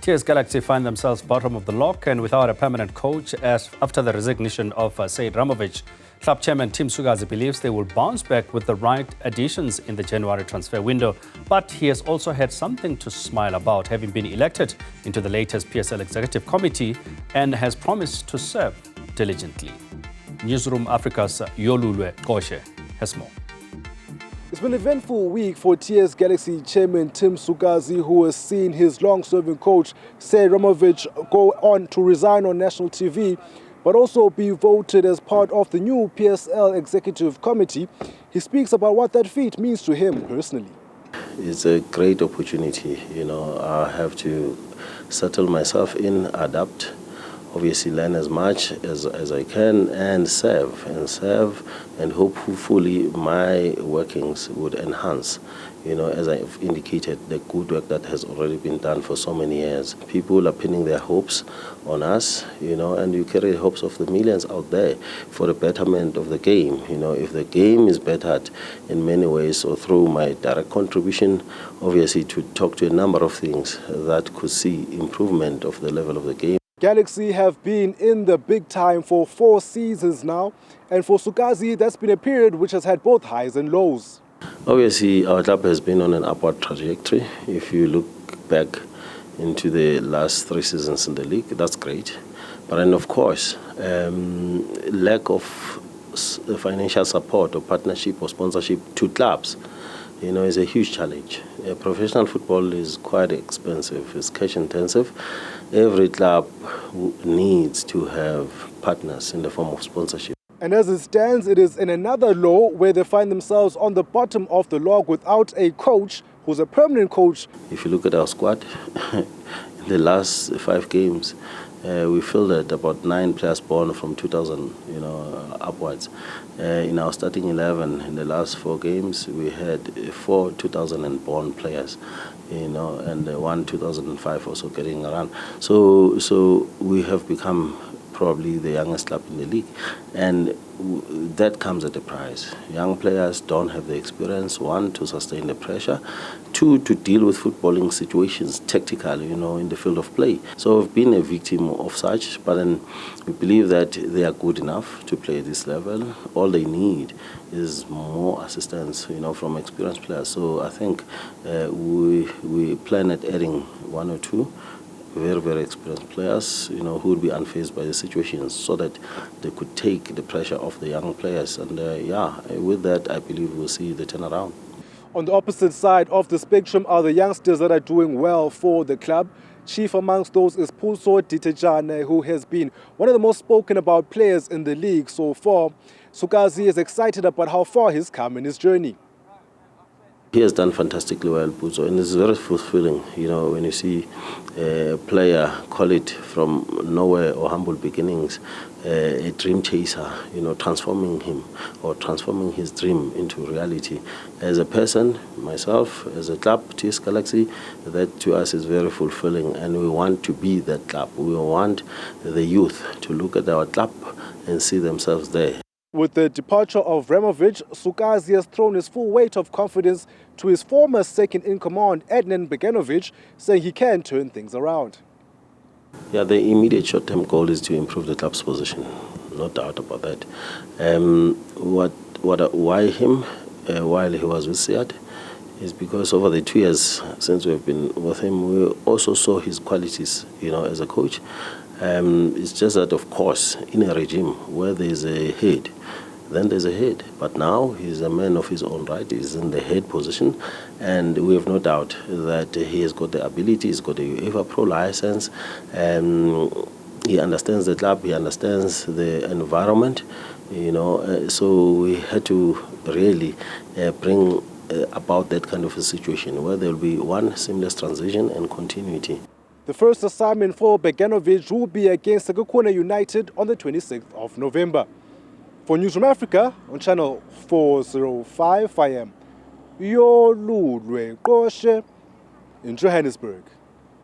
TS Galaxy find themselves bottom of the lock and without a permanent coach after the resignation of Sead Ramović. Club chairman Tim Sukazi believes they will bounce back with the right additions in the January transfer window. But he has also had something to smile about, having been elected into the latest PSL Executive Committee and has promised to serve diligently. Newzroom Afrika's Yolulwe Qoshe has more. It's been an eventful week for TS Galaxy chairman Tim Sukazi, who has seen his long-serving coach Sead Ramović go on to resign on national TV, but also be voted as part of the new PSL Executive Committee. He speaks about what that feat means to him personally. It's a great opportunity. I have to settle myself in, adapt, obviously learn as much as I can and serve and hopefully my workings would enhance, as I've indicated, the good work that has already been done for so many years. People are pinning their hopes on us, and you carry the hopes of the millions out there for the betterment of the game. If the game is bettered in many ways or through my direct contribution, obviously to talk to a number of things that could see improvement of the level of the game. Galaxy have been in the big time for 4 seasons now, and for Sukazi, that's been a period which has had both highs and lows. Obviously, our club has been on an upward trajectory. If you look back into the last 3 seasons in the league, that's great. But then, of course, lack of financial support or partnership or sponsorship to clubs, is a huge challenge. Professional football is quite expensive, it's cash intensive. Every club needs to have partners in the form of sponsorship. And as it stands, it is in another low where they find themselves on the bottom of the log without a coach who's a permanent coach. If you look at our squad, in the last 5 games, we fielded about 9 players born from 2000, upwards. In our starting 11, in the last 4 games, we had 4 2000 born players, and 1 2005 also getting around. So we have become probably the youngest club in the league, and that comes at a price. Young players don't have the experience, 1, to sustain the pressure, 2, to deal with footballing situations tactically, in the field of play. So we've been a victim of such, but then we believe that they are good enough to play at this level. All they need is more assistance, from experienced players. So I think we plan at adding 1 or 2 very, very experienced players, who would be unfazed by the situations so that they could take the pressure off the young players. And with that, I believe we'll see the turnaround. On the opposite side of the spectrum are the youngsters that are doing well for the club. Chief amongst those is Qoshe, who has been one of the most spoken about players in the league so far. Sukazi is excited about how far he's come in his journey. He has done fantastically well, Puzo, and it's very fulfilling, when you see a player, call it from nowhere or humble beginnings, a dream chaser, transforming him or transforming his dream into reality. As a person, myself, as a club, TS Galaxy, that to us is very fulfilling, and we want to be that club. We want the youth to look at our club and see themselves there. With the departure of Ramović, Sukazi has thrown his full weight of confidence to his former second-in-command, Adnan Beganović, saying he can turn things around. Yeah, the immediate short-term goal is to improve the club's position, no doubt about that. Why him while he was with Sead is because over the 2 years since we've been with him, we also saw his qualities, as a coach. It's just that, of course, in a regime where there's a head, then there's a head. But now he's a man of his own right. He's in the head position, and we have no doubt that he has got the ability. He's got a UEFA Pro license. He understands the club. He understands the environment. So we had to really bring about that kind of a situation where there will be one seamless transition and continuity. The first assignment for Beganović will be against Qoshe United on the 26th of November. For Newzroom Afrika on channel 405, I am Yolulwe Qoshe in Johannesburg.